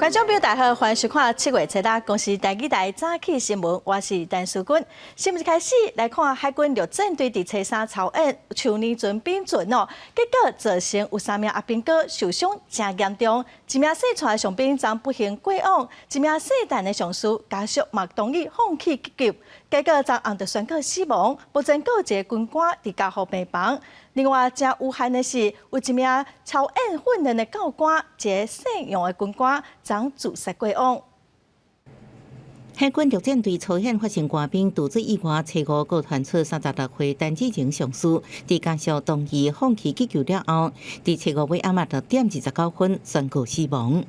观众朋友大家好，欢迎收看7月7日公司台记台早起新闻，我是陈淑君。新闻一开始来看海军陆战队伫7-3操演去年准兵准哦，结果造成有3名阿兵哥受伤真严重，一名细川的上兵遭不幸过往，一名细弹的上士家属嘛同意放弃急救，结果遭红着宣告死亡。目前各一个军官伫加护病房。另外，真有憾的是，有一名操演训练的教官，一个姓杨的军官，遭自杀过往。海军陆战队操演发生官兵毒醉意外，车5各传出36岁单机型上士，伫家属同意放弃急救了后，伫车5尾暗6点29分宣告死亡。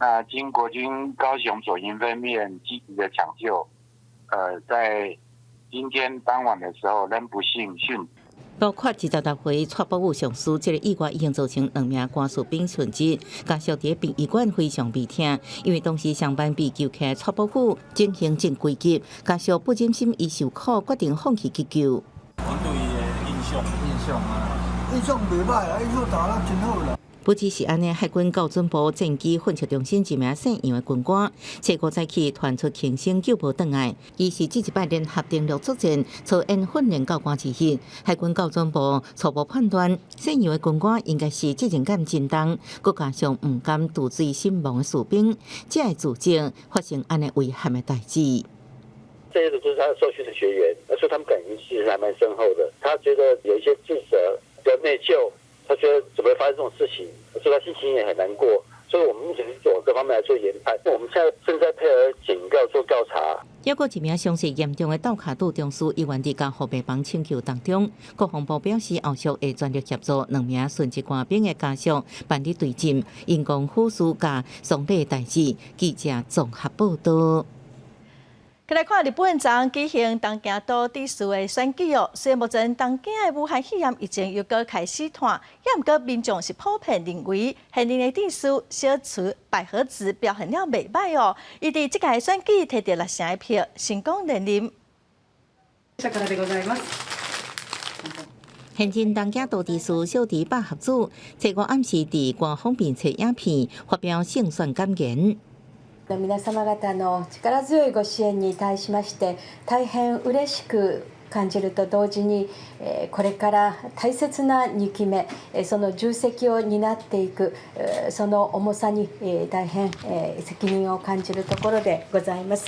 那经国军高雄左营分院积极的抢救，在今天当晚的时候，仍不幸殉。包括26岁蔡宝武上士，这个意外已经造成2名官士兵殉职，家属伫殡仪馆非常悲痛，因为当时上班被救起来蔡宝武情形真危急，家属不忍心伊受苦，决定放弃急救。我对伊的印象袂歹啊，印象打得真好啦。不只是安尼，海军高准部战机训斥中心一名姓杨的军官，车5早起传出轻生救无倒来，伊是这一摆联合登陆作战操演训练教官之一。海军高准部初步判断，姓杨的军官应该是责任感真重，佮加上唔甘独自身亡的士兵，才会组织发生安尼危险的代志。这些都是他受训的学员，所以他们感情其实还蛮深厚的。他觉得有一些自责、比较内疚。他觉得怎么会发生这种事情，所以他心情也很难过。所以我们目前是做各方面来做研判。我们现在正在配合警告做调查。还有一名伤势严重的倒卡杜中士，医院伫家护病房抢救当中。国防部表示，后续会全力协助2名殉职官兵的家属办理对诊、因公护士甲丧礼代志。记者综合报道。再来看日本昨举行东京都知事的选举哦，虽然目前东京的武汉肺炎疫情又搁开始传，也毋过民众是普遍认为现任的知事小池百合子表现了袂歹哦，伊伫即届选举摕到6成的票，成功连任。现任东京都知事小池百合子，初5暗时伫官方面册影片发表胜选感言。皆様方の力強いご支援に対しまして大変嬉しく感じると同時に、これから大切な2期目、その重責を担っていく、その重さに、大変、責任を感じるところでございます。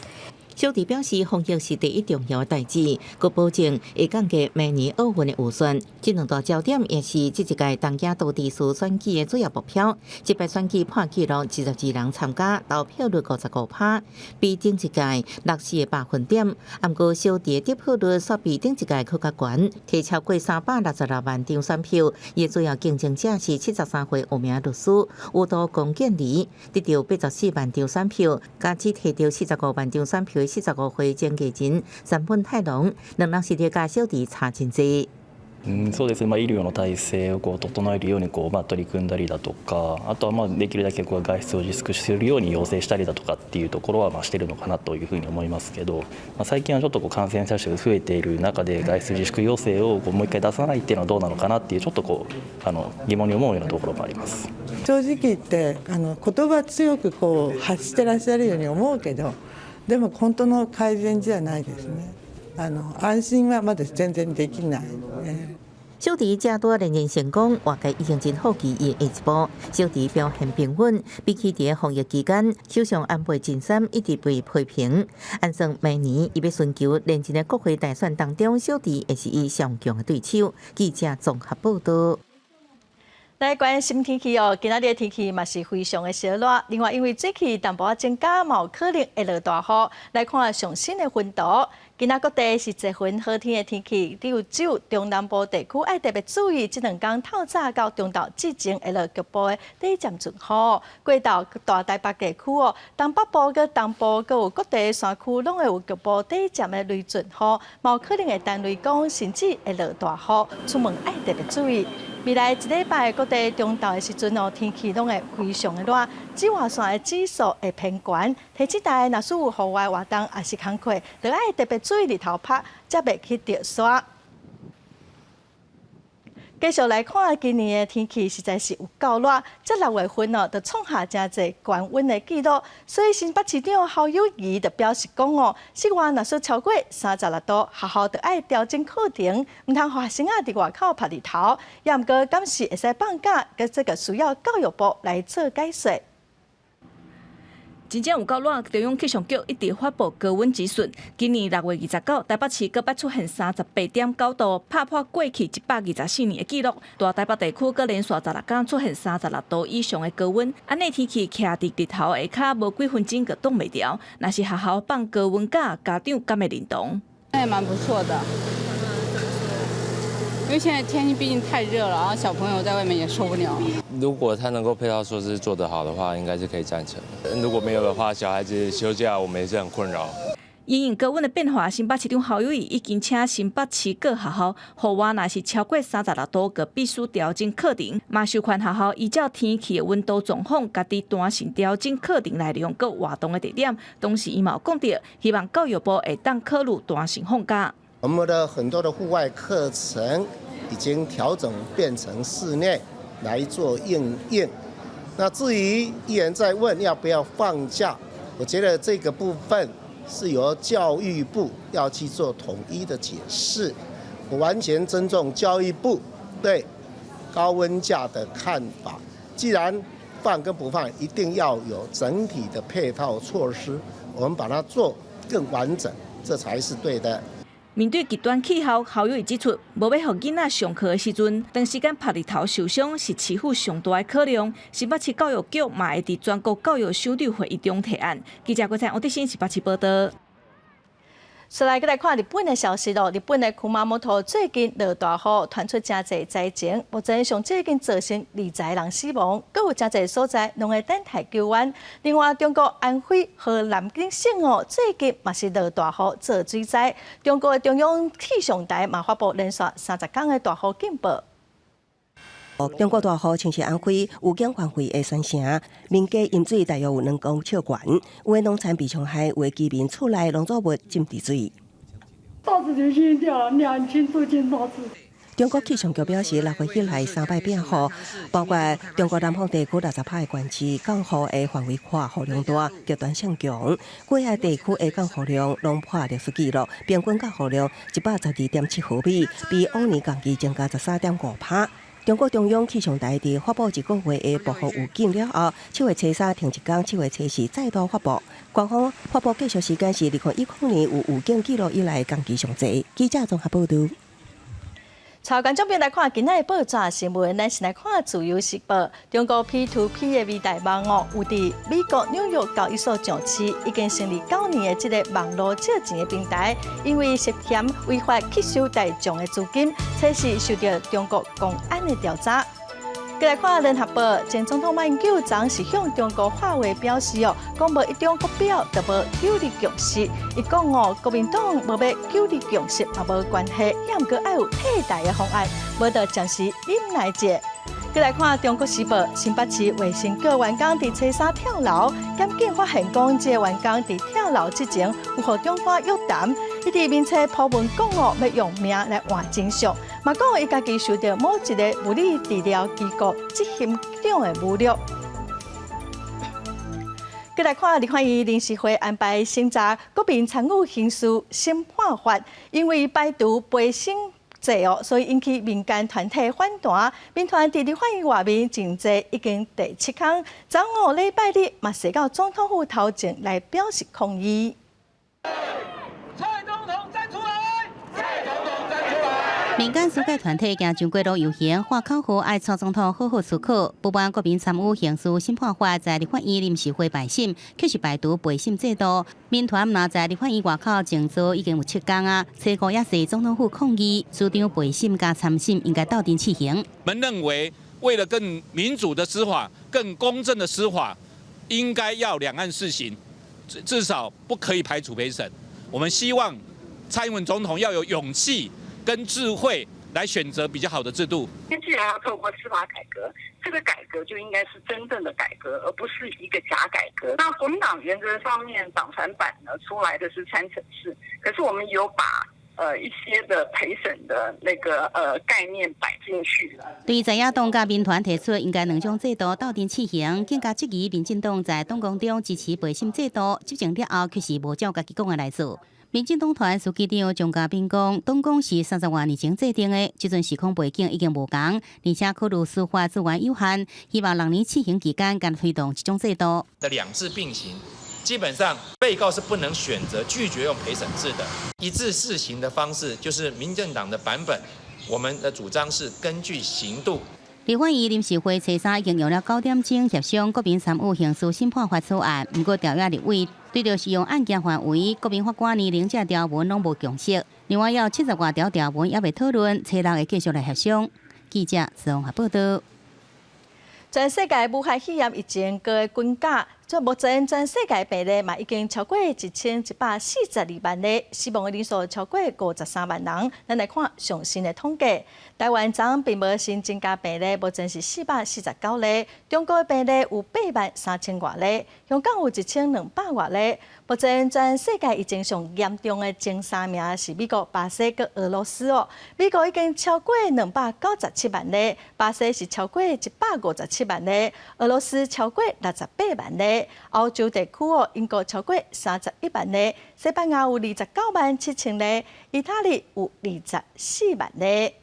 小池表示，防疫是第一重要的代志，佮保证会降低明年奥运的预算。这2大焦点也是这一届东京都知事选举的主要目标。这摆选举破纪录，22人参加，投票率55%，比顶一届64个百分点。不过，小池的得票率煞比顶一届更加悬，摕超过366万张选票。伊主要竞争者是73岁有名律师有道龚建理，得到84万张选票，加只摕到45万张选票。45岁前艺人山本太郎，2人是了甲小池差真济。そうですね、医療の体制を整えるように取り組んだりだとか、あとはできるだけ外出を自粛するように要請したりだとかっていうところはしてるのかなというふうに思いますけど、最近はちょっと感染者数が増えている中で外出自粛要請をもう一回出さないっていうのはどうなのかなっていうちょっと疑問に思うようなところもあります。正直言って言葉強く発してらっしゃるように思うけど、でも本当の改善じゃないですね。安心はまだ全然できない。小池正多连任成功，外界已经真好奇伊的下一步。小池表现平稳，比起伫防疫期间首相安倍晋三一直被批评。按算明年伊要寻求连任的国会大选当中，小池会是伊上强的对手。记者综合报道。来关心天气哦，今仔日的天气嘛是非常的热热。另外，因为最近淡薄增加，嘛有可能会落大雨。来看上新的温度，今仔各地是一份好天的天气，只有中南部地区要特别注意，这2天透早到中昼之前会落局部的短暂阵雨。过到大台北地区哦，东北部跟东部，佮有各地山区，拢会有局部短暂的雷阵雨，嘛有可能会单雷公，甚至会落大雨。出门要特别注意。未来1礼拜各地中昼的时阵哦，天气拢会非常的热，紫外线的指数会偏悬。天气台若是有户外活动也是工课，就要特别注意日头晒，才袂去着沙。继续来看今年的天气实在是有够热，这6月份哦，就创下真侪高温的记录。所以新北市长侯友宜就表示讲哦，室外若说超过36度，学校就要调整课程，唔通学生啊伫外口晒日头。也毋过敢是会使放假，佮这个需要教育部来做解说。真正有够热，中央气象局一直发布高温指数。今年6月29，台北市阁捌出现38.9度，打破过去124年的纪录。大台北地区阁连续16天出现36度以上的高温，安尼天气徛伫日头下骹无几分钟就冻袂牢。若是学校放高温假，家长敢会认同？那也蛮不错的，因为现在天气毕竟太热了，然后小朋友在外面也受不了。如果他能够配套措施做得好的话，应该是可以赞成。如果没有的话，小孩子休假我们也是很困扰。因应高温的变化，新北市长侯友宜已经请新北市各学校，户外若是超过36度，就必须调整课程。嘛，授权学校依照天气的温度状况，家己弹性调整课程内容佮活动的地点。同时，伊嘛有讲到，希望教育部会当考虑弹性放假。我们的很多的户外课程已经调整变成室内来做应用。那至于议员在问要不要放假，我觉得这个部分是由教育部要去做统一的解释。我完全尊重教育部对高温假的看法。既然放跟不放，一定要有整体的配套措施，我们把它做更完整，这才是对的。面对极端气候，侯友宜指出，无要让囡仔上课的时阵，长时间晒日头受伤是市府上大的考量。新北市教育局嘛会伫全国教育首长会议中提案。记者郭灿、王德新新北市报道。再来，来看日本的消息咯。日本的库马摩托最近落大雨，传出真侪灾情，目前上至已经造成20人死亡，阁有真侪所在拢会等待救援。另外，中国安徽和南京省哦，最近嘛是落大雨做水灾。中国的中央气象台嘛发布连续30天的大雨警报。中国大雨侵袭安徽有景环汇的县城，民家淹水大约有2公尺悬，有的农产被冲害，有的居民厝内农作物浸伫水。稻子就淹掉了，2斤多斤稻子。中国气象局表示，6月以来3摆变雨，包括中国南方地区60%的县市降雨的范围宽、雨量大、极端性强，过海地区的降雨量拢破历史纪录，平均降雨量112.7毫米，比往年同期增加13.5%。中国中央气象台伫发布1个月的暴雨预警了后，7月初3停1天，7月初4再度发布。官方发布继续时间是2019年有预警记录以来同期上侪。记者综合报道。朝观众朋友来看今仔的报纸新闻，咱先来看自由时报。中国 P2P 的伟大网哦，有伫美国纽约交易所上市，已经成立9年的这个网络借钱的平台，因为涉嫌违法吸收大众的资金，这是受到中国公安的调查。再来看联合报，前总统马英九昨是向中国华为表示哦，讲无一中国表就无九二共识。伊讲哦，国民党无要九二共识嘛无关系，也毋过爱有替代的方案，无得暂时忍耐者。再来看中国时报，新北市卫生局员工伫初3跳楼，检警发现讲，这个员工伫跳楼之前有互长官约谈，伊伫面册铺文讲哦，要用命来换真相，嘛讲伊家己受到某一个物理治疗机构执行长的侮辱。再来看立法院临时会安排审查国民参与刑事审判法，因为排除陪审制哦，所以引起民间团体反弹。民团伫立法院外面静坐已经第7天，昨午礼拜日嘛是到总统府头前来表示抗议。民间司法团体行上街路游行，话口号爱蔡总统好好思考。不满国民参与刑事审判法在立法院临时会摆审，却是排除陪审制度。民团若在立法院外口静坐已经有7天啊，初五也是总统府抗议，主张陪审加参审应该斗阵执行。我们认为，为了更民主的司法、更公正的司法，应该要两岸试行，至少不可以排除陪审。我们希望蔡英文总统要有勇气跟智慧来选择比较好的制度。既然要透过司法改革，这个改革就应该是真正的改革，而不是一个假改革。那国民党原则上面党产版呢出来的是3层式，可是我们有把一些的陪审的那个概念摆进去。对在野党甲民团提出应该两种制度斗阵试行，更加质疑民进党在党纲中支持陪审制度，执政了后却是无照家己讲的来做。民进党团书记长张嘉宾讲，党纲是30多年前制定的，即阵时空背景已经无同，而且考虑司法资源有限，希望6年试行期间敢推动这种制度。两制并行。基本上，被告是不能选择拒绝用陪审制的。一致试行的方式就是民进党的版本，我们的主张是根据刑度。立法院临时会初3已经用了9点钟协商国民3务刑事审判法草案，不过调阅立委对着适用案件范围，国民法官年龄这条文拢无共识。另外，有70多条条文也未讨论，初6会继续来协商。记者综合报道。全世界武汉肺炎疫情个均价，目前全世界病例嘛已经超过1142万例，死亡的人数超过53万人。咱来看上新的统计，台湾昨并无新增加病例，目前是449例，中国的病例有83000多例，香港有1200多例。目前全世界疫情上严重的前3名是美国、巴西和俄罗斯哦。美国已经超过297万例，巴西是超过157万例，俄罗斯超过68万例。欧洲地区英国超过31万例，西班牙有29万7000例，意大利有24万例。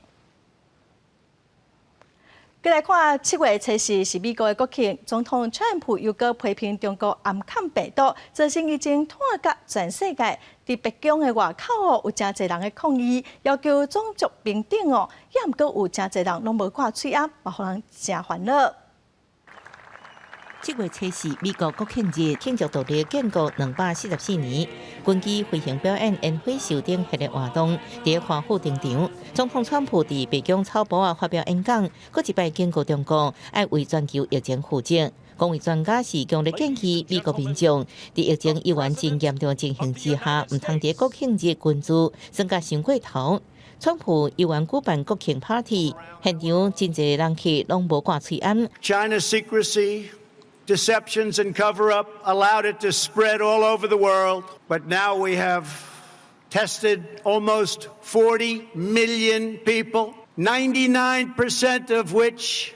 再来看7月初4是美国的国庆，总统川普又搁批评中国暗砍病毒，造成疫情拖甲全世界。伫北京的外口有真侪人的抗议，要求种族平等也毋过有真侪人拢无挂嘴暗，嘛互人真烦恼。7月初4，美国国庆日庆祝独立建国244年，军机飞行表演、烟火秀等系列活动伫华府登场。总统川普伫北京草埔发表演讲，佫一摆警告中国要为全球疫情负责。公卫专家是强烈建议美国民众伫疫情依然真严重情形之下，毋通伫国庆日群聚，增加伤过头。川普依然举办国庆 party， 现场真侪人去拢无挂喙暗。China's secrecy, deceptions and cover-up allowed it to spread all over the world. But now we have tested almost 40 million people, 99% of which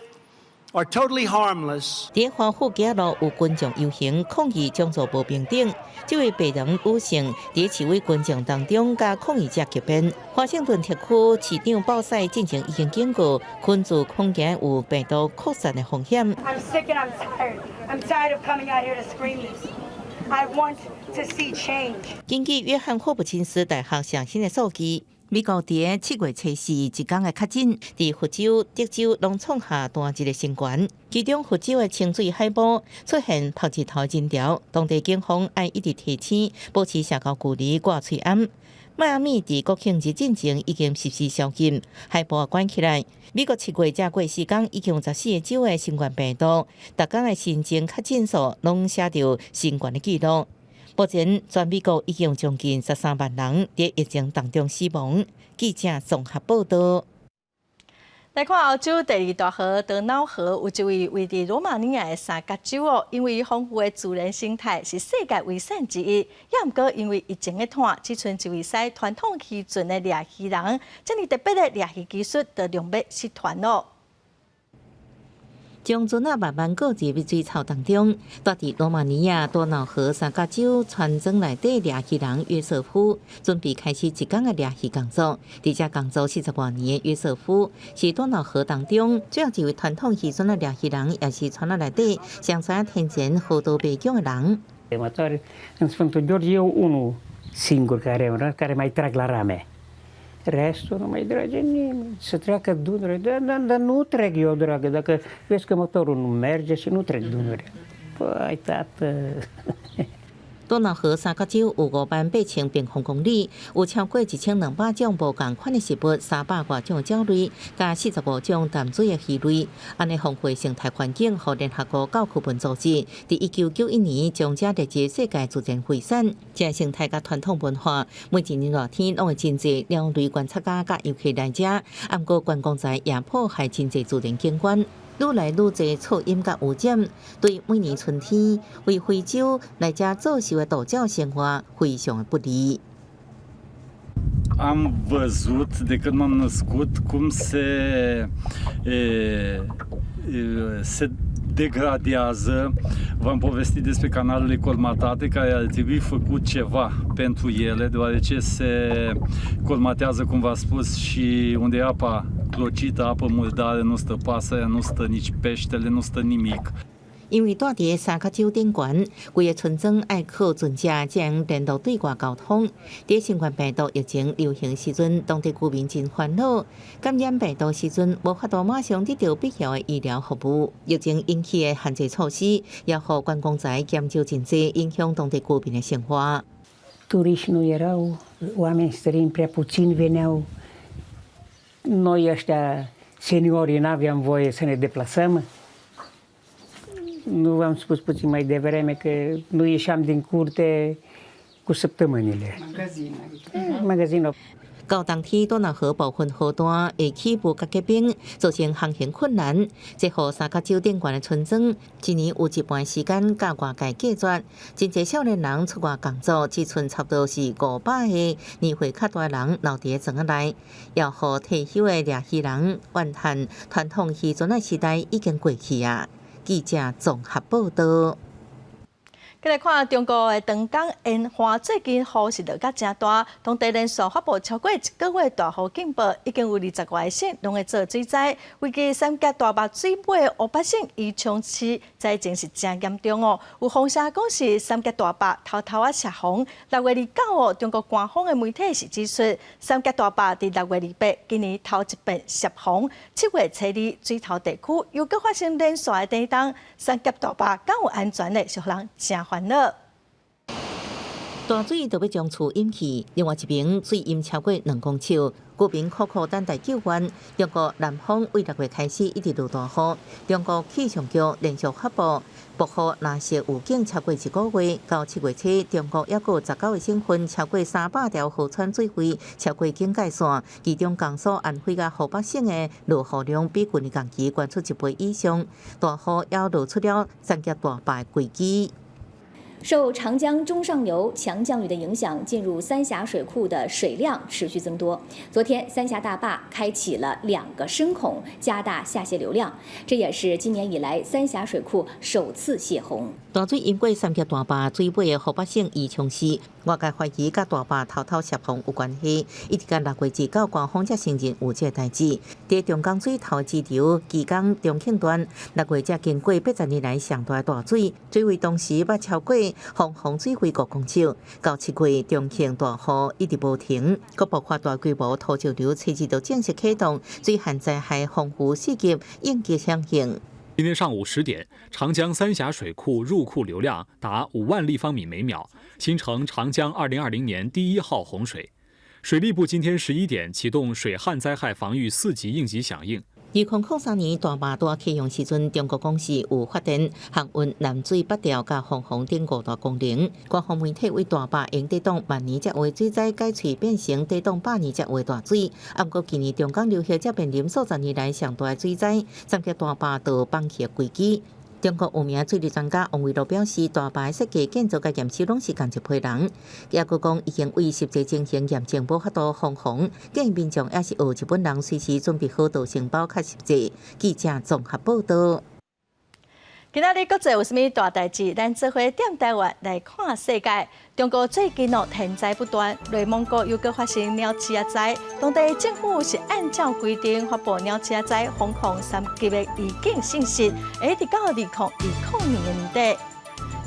are totally harmless. 伫华府街路有群众游行抗议种族不平等，这位白人女性伫示威群众当中，甲抗议者激辩。华盛顿特区市长鲍赛进前已经警告，群聚恐惊有病毒扩散的风险。I'm sick and I'm tired. I'm tired of coming out here to scream this. I want to see change. 根据约翰霍普金斯大学最新的数据，美国伫7月初4一天的确诊，伫佛州、德州拢创下单日的新高。其中佛州的清水海埔出现白日头人潮，当地警方要一直提醒保持社交距离、挂喙暗。迈阿密伫国庆日进前已经实施宵禁，海埔关起来。美国7月才过4天，已经有14个州的新冠病毒，逐天的新增确诊数拢写着新冠的记录。目前，全美国已经有将近13万人伫疫情当中死亡。记者综合报道。来看欧洲第2大河德瑙河，有一位位伫罗马尼亚的三角洲因为丰富的自然生态是世界遗产之一，也毋过因为疫情的拖，只剩一位使传统渔船的掠鱼人，这么特别的掠鱼技术，就用要失传咯。将船慢慢搁入水草当中，住伫罗马尼亚多瑙河三角洲船庄内底掠鱼人约瑟夫，准备开始一天的掠鱼工作。伫这工作40多年的约瑟夫，是多瑙河当中最后一位传统渔船的掠鱼人，也是船内底上传天然河道背景的人。Resto non mai draghe niente, se traca dunere, da nutre che io draghe, da che pesca motore non merge, si nutre dunere. Poi tata. 多瑙河三角洲有58000平方公里，有超过1200种无同款的食物，300多种鸟类，加45种淡水的鱼类。安尼丰富生态环境，互联合国教科文组织伫1991年将这列入世界自然遗产。这生态甲传统文化，每一年热天拢会真侪鸟类观察家甲游客来遮，毋过观光财也破坏真侪自然景观。愈来愈多噪音甲污染，对每年春天为非洲来遮做秀的度假生活非常的不利。am văzut de când m-am născut cum se degradează. V-am povestit despre canalele colmatate, care ar trebui făcut ceva pentru ele, deoarece se colmatează, cum v-am spus, și unde e apa clocită, apă murdară, nu stă pasărea, nu stă nici peștele, nu stă nimic. 因为住伫三角洲顶悬，规个村庄爱靠船只才能联络对外交通。伫新冠病毒疫情流行时阵，当地居民真烦恼。感染病毒时阵，无法度马上得到必要的医疗服务。疫情引起的限制措施，也互观光财减少真济，影响当地居民的生活。Turiști nu erau, oameni străini prea puțini veneau. Noi ăștia seniorii n-aveam voie să ne deplasăm. Nu v-am spus puțin mai devreme că nu ieșeam din curte cu săptămânile. Magazinul. 到冬天都若河部分河段会起雾甲结冰，造成航行困难。这互三角洲顶悬的村庄，一年有一半时间甲外界隔绝。真侪少年人出外工作，只剩差不多是500个，年岁较大人留伫庄仔内。要互退休的掠鱼人怨叹，传统渔船的时代已经过去啊。记者综合报道。再来看中国的长江烟花，最近雨势落甲真大，当地连续发布超过1个月大雨警报，已经有20外省拢会做水灾。危及三峡大坝水尾的500省宜昌市灾情是真严重哦。有风声讲是三峡大坝偷偷啊泄洪。6月29号，中国官方的媒体是指出，三峡大坝伫6月28今年头一遍泄洪，7月初2水头地区又搁发生连续的地震，三峡大坝敢有安全呢？是互人真烦恼。大水就要将厝淹去，另外一边水淹超过2公尺，居民苦苦等待救援。中国南方为6月开始一直落大雨，中国气象局连续发布暴雨纳设预警超过1个月，到7月初，中国还有19个省份超过300条河川水位超过警戒线，其中江苏、安徽甲湖北省的落雨量比去年同期高出1倍以上，大雨也露出了三峡大坝的危机。受长江中上游强降雨的影响，进入三峡水库的水量持续增多。昨天，三峡大坝开启了2个深孔，加大下泄流量，这也是今年以来三峡水库首次泄洪。大水淹过三峡大坝水尾的湖北省宜昌市，外界怀疑甲大坝偷偷泄洪有关系，一直到6月29，官方才承认有这代志。在中江水头支流芰江中庆段，6月才经过80年来上大大水，水位当时捌超过洪水位5公尺。到7月，中庆大雨一直无停，佮爆发大规模土石流，初二就正式启动，水旱灾害防护4级应急响应。今天上午10点，长江三峡水库入库流量达5万立方米每秒，形成长江2020年第1号洪水。水利部今天11点启动水旱灾害防御4级应急响应。2003年大坝大启用时阵，中国公司有发电、航运、南水北调甲防洪等5大功能。官方媒体为大坝用抵挡万年才会水灾改喙变成抵挡100年才会大水。不过今年中江流域才面临数十年来上大的水灾，三峡大坝就放弃危机。中国有名水利专家王维禄表示，大坝的设计、建造甲验收拢是同一批人。也佮讲，已经为实际进行验证，无法度防洪，建议民众也是学日本人，随时准备好道承包较实际。记者综合报道。今仔日国际有啥物大代志？咱做伙点台湾来看世界。中国最近天灾不断，内蒙古又搁发生鸟鼠仔灾，当地政府是按照规定发布鸟鼠仔灾防控3级的预警信息，一直到2020年的年底。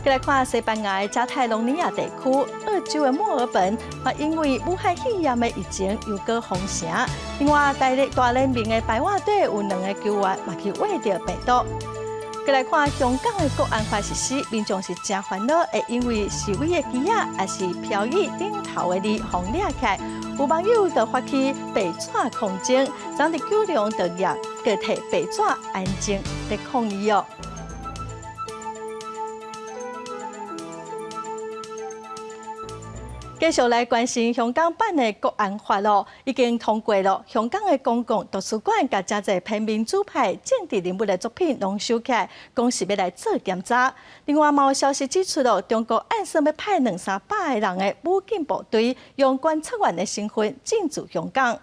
再来看西班牙的加泰隆尼亚地区，澳洲的墨尔本，因为武汉肺炎的疫情又搁封城。另外，大连名的白袜队有2个球员嘛去挖到病毒。再来看香港的国安法实施，民众是真烦恼，会因为示威的旗仔还是标语顶头的字互掠起来。有网友就发起白纸抗争，当地9量就业各摕白纸安静在抗议哦。继续来关心香港版的国安法咯，已经通过了。香港的公共图书馆甲真侪偏民主派政治人物的作品拢收起来，讲是要来做检查。另外，有消息指出了，中国暗算要派200-300个人的武警部队，用观察员的身份进驻香港。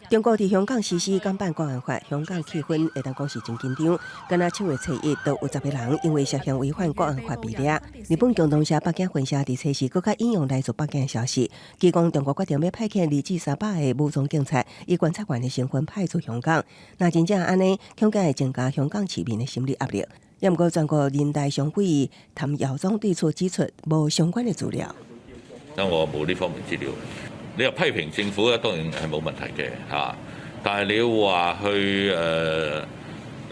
中国伫香港实施港版国安法，香港气氛会当讲是真紧张。敢若7月初1，都有10个人因为涉嫌违反国安法被抓。日本共同社北京分社伫初时更加引用来自北京的消息，指讲中国决定要派遣200-300个武装警察，以观察员的身份派驻香港。若真正安尼，恐惊会增加香港市民的心理压力。也毋过，全国人大常委会谭耀宗对此指出，无相關嘅資料。我冇呢方面資料。你話批評政府咧，當然係冇問題嘅嚇，但係你要話去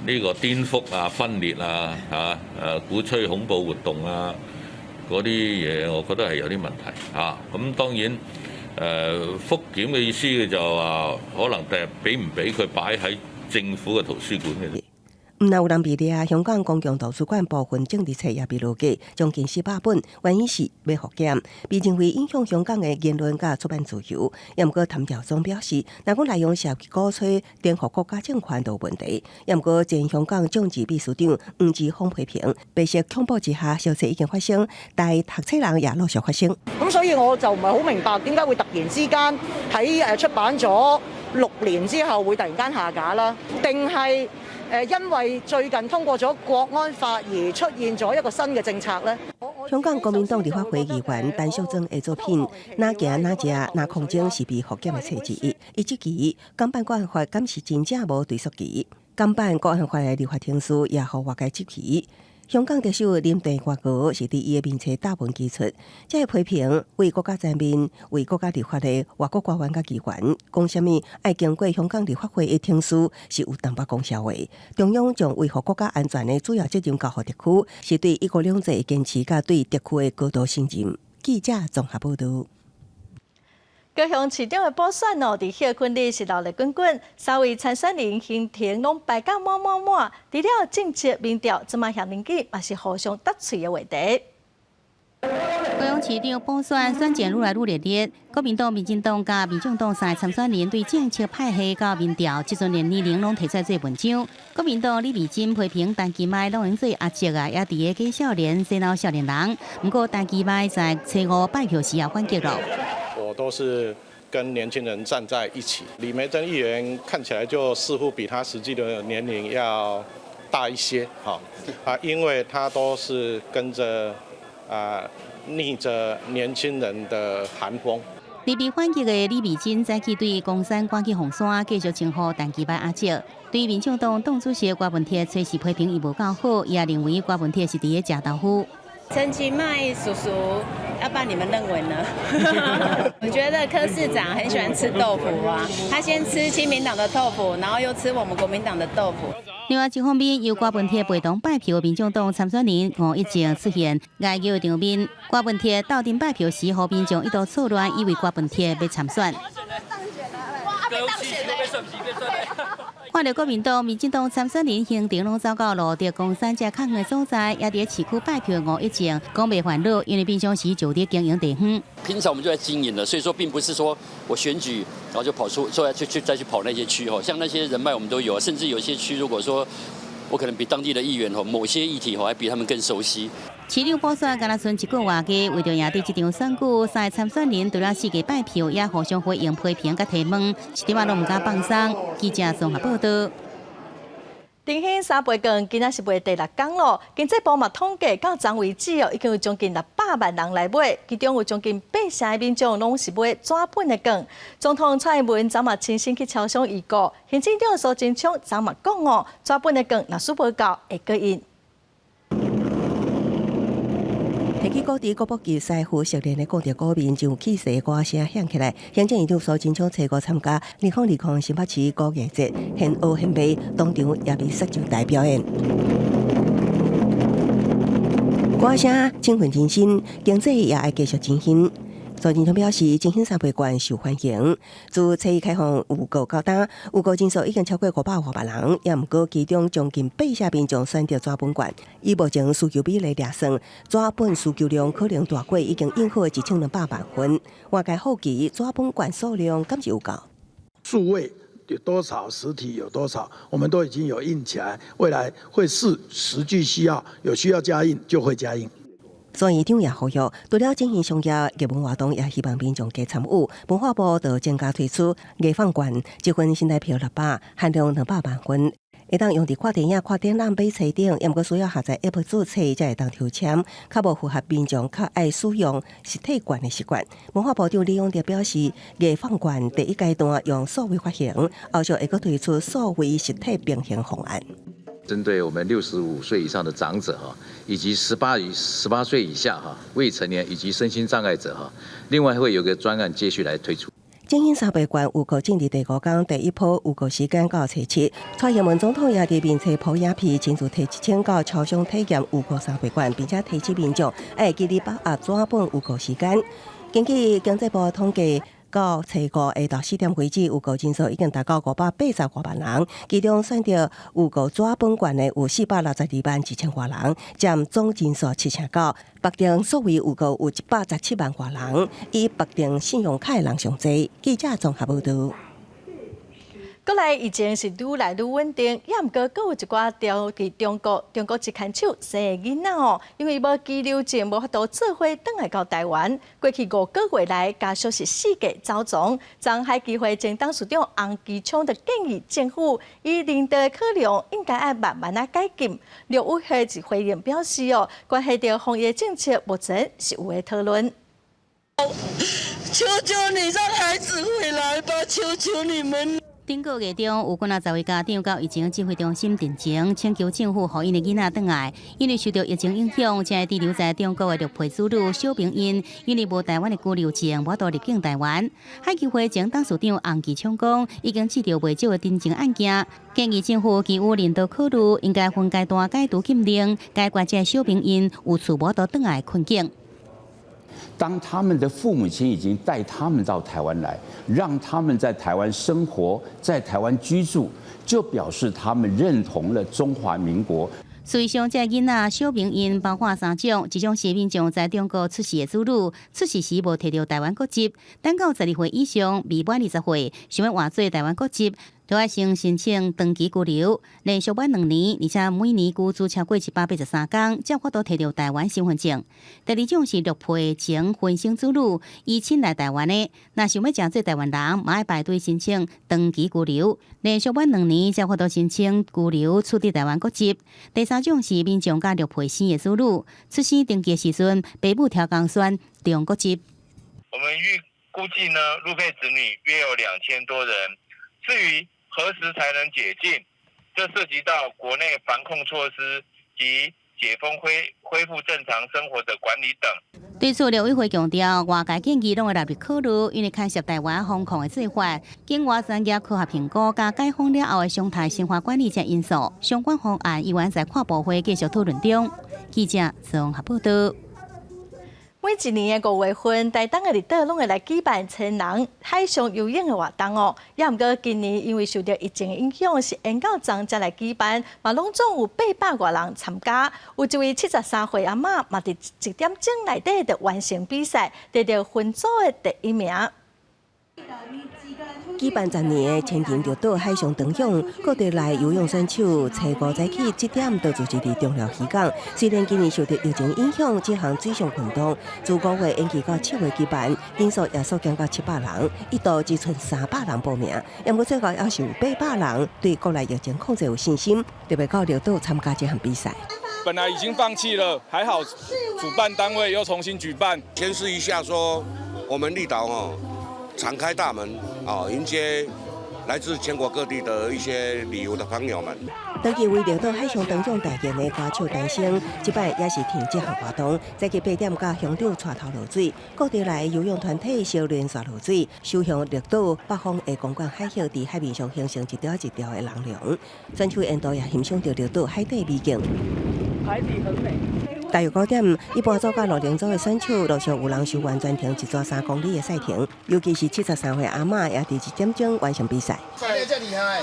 呢個顛覆啊、分裂啊嚇鼓吹恐怖活動啊嗰啲嘢，我覺得係有啲問題嚇。咁當然復檢嘅意思嘅就話，可能第日俾唔俾佢擺喺政府嘅圖書館嘅。毋但有人被抓，香港公共圖書館部分政治冊也被落架，將近400本，原因是要復檢，被認為影響香港嘅言論甲出版自由。也毋過譚耀宗表示，若講內容涉及鼓吹顛覆國家政權就有問題。也毋過前香港政治秘書長黃之鋒批評，白色恐怖之下，小冊已經發生，但係讀冊人也陸續發生。咁所以我就唔係好明白點解會突然之間喺出版咗6年之後會突然間下架啦？定係因為最近通過咗國安法而出現咗一個新嘅政策呢？香港國民黨立法會議員陳淑貞的作品《哪行哪食哪空間》是被復檢的冊之一。伊即期港版國安法敢是真正無追溯期？港版國安法的立法程序也互外界質疑。香港特首林鄭月娥是伫伊的面冊大文指出，這個批評為國家前面、為國家立法的外國官員甲機關，講什麼愛經過香港立法會的程序是有淡薄講笑話。中央將維護國家安全的主要責任交予特區，是對一國兩制的堅持甲對特區的高度信任。記者綜合報道。高雄市長的補選哦，伫歇困日是鬧熱滾滾，3位參選人行程攏排甲滿。除了政治民調，即馬向年紀嘛是互相答嘴的話題。高雄市長補選選戰愈來愈熱烈，國民黨、民進黨甲民眾黨3個參選人對政策派系甲民調，即陣連年齡攏提出做文章。國民黨李美珍批評陳其邁攏用做阿叔啊，也佇個假少年、洗腦少年人。不過陳其邁在初5拜票時也反擊了。我都是跟年輕人站在一起。李梅珍議員看起來就似乎比他實際的年齡要大一些，因為他都是跟着逆着年輕人的寒風。離被反擊的李美珍早起對公山趕去紅山，繼續稱呼陳其邁阿叔。對民眾黨黨主席郭文鐵隨時批評伊無夠好，也認為郭文鐵是佇個假豆腐。陳其邁叔叔，要不然你們認為呢？我覺得柯市長很喜歡吃豆腐啊，他先吃親民黨的豆腐，然後又吃我們國民黨的豆腐。另外一方面，由郭文鐵陪同拜票的民眾黨參選人吳一靜出現外交場面。郭文鐵到場拜票時，和民眾一度錯亂，以為郭文鐵要參選。看到國民黨、民進黨參選人行程攏走到路德公山這較遠的所在，也喺市區拜票的吳一靜講袂煩惱，因為平常時就喺經營地方。平常我們就在經營了，所以說並不是說我選舉然後就跑出，說再去跑那些區吼，像那些人脈我們都有，甚至有些區如果說我可能比當地的議員吼，某些議題吼還比他們更熟悉。市長補選敢若剩1個月嘅，為着贏得這場選舉，3個參選人除了4個拜票，也互相回應批評甲提問，一點仔都唔敢放鬆。記者綜合報道。振興三杯羹今仔是賣第6天咯，經濟部嘛統計到昨為止哦，已經有將近600萬人來買，其中有將近8成的民眾攏是買紙本的羹。總統蔡英文昨嘛親身去超商預告，行政長蘇貞昌昨嘛講哦，紙本的羹若數不夠會過癮。提起高鐵國寶級師傅熟練的高鐵歌面就氣勢歌聲響起來，行政院長蘇貞昌初五參加2020新北市歌藝節，現學現賣，當場也被率上台表演。歌聲振奮人心，經濟也愛繼續振興。昨天表示，金星三杯馆受欢迎。自初一开放预购到今，预购人数已经超过500万人，也毋过其中将近80%民众选择纸本馆。以目前需求比例来算，纸本需求量可能大过已经应付1200万份。外界好奇纸本馆数量敢是有够？数位有多少，实体有多少，我们都已经有印起来，未来会视实际需要，有需要加印就会加印。所以长也呼吁，除了进行商业艺文活动，也希望民众加参与。文化部就增加推出艺放券，一份新台票600，限量200万份。会当用伫看电影、看展览、买册等，也毋过需要下载 App 注册，才会当抽签。较无符合民众较爱使用实体券的习惯。文化部长李永德表示，艺放券第一阶段用数位发行，后续会阁推出数位实体并行方案。针对我们65岁以上的长者哈，以及18岁以下哈未成年以及身心障碍者哈，另外会有个专案接续来推出。金星三杯馆预购正伫第5天，第一波预购时间到初7。蔡英文总统也伫面册普影片亲自提1000到超商体验预购三杯馆，并且提醒民众要记得把握纸本预购时间。根据经济部统计，到初5下晝4點為止，預購人數已經達到585萬人，其中選擇預購紙本券的有462萬2千多人，佔總人數7%。北定所謂預購有117萬多人，以北定信用卡的人上濟。記者綜合報道。國內疫情是愈來愈穩定，也毋過閣有一寡在中國一牽手生的囡仔哦，因為無居留證，無法度做伙轉來到台灣。過去5個月來，家屬是4個走蹤。上海基會前董事長洪基聰就建議政府以人道考量，應該要慢慢改進。陸委會就回應表示哦，關係到防疫政策，目前是有嘅討論。求求你讓孩子回來吧，求求你們。頂個月中，有10位家長到疫情指揮中心陳情，請求政府讓因的囡仔轉來。因為受到疫情影響，正係滯留在中國的陸配子女小平因，因為無台灣的居留證，無法度入境台灣。海基會前董事長洪基聰講，已經接到未少的陳情案件，建議政府基於人道考慮，應該分階段解除禁令，解決這小平因有處無法度轉來的困境。當他們的父母親已經帶他們到台灣來，讓他們在台灣生活，在台灣居住，就表示他們認同了中華民國。隨上這囡仔小平因包括3種，一種是民眾在中國出世的子女，出世時無摕到台灣國籍，等到12歲以上未滿20歲，想要換做台灣國籍，都要先申請長期居留，連續滿2年，而且每年居住超過183天，才法度摕到台灣身份證。第2種是陸配前婚生子女，移親來台灣的，若想要成做台灣人，嘛要排隊申請長期居留，連續滿2年，才法度申請居留處理台灣國籍。第3種是民眾甲陸配生的子女，出生登記時陣，父母調工選中國籍。我們估計呢，陸配子女約有2000多人。至於何時才能解禁，這涉及到國內防控措施及解封恢復正常生活的管理等。對此，陸委會強調，外界建議攏會納入考慮，因為牽涉台灣防控的做法，經外專業科學評估加解封了後的生態生活管理等因素，相關方案依然在跨部會繼續討論中。記者綜合報道。每一年的5月份，台東的離島攏會來舉辦千人海上游泳的活動哦。也毋過今年因為受到疫情影響，是延到昨才來舉辦，嘛攏總有800多人參加。有一位73歲阿嬤，嘛佇1點鐘內底就完成比賽，得到分組的第1名。舉辦10年的千人綠島海上長泳，各地來游泳選手初5早起7點都聚集佇中寮漁港。雖然今年受到疫情影響，這項水上運動自5月延期到7月舉辦，人數也縮減到700人，一度只剩300人報名。不過最後還是有800人對國內疫情控制有信心，特別到綠島參加這項比賽。本來已經放棄了，還好主辦單位又重新舉辦，宣示一下說我們綠島敞開大門，迎接來自全國各地的一些旅遊的朋友們。當期為綠島海上長泳大型的歌手誕生，這擺也是停這項活動，早起8點甲鄉長帶頭落水，各地來游泳團體小連續落水，首向綠島北方的公館海峽在海面上形成一條一條的人龍。全球沿途也欣賞到綠島海底美景。海底很美。大约9点，一般组甲6零组的选手陆续有人收完全程1抓3公里的赛程，尤其是73岁阿嬷也伫1点钟完成比赛。这厉害！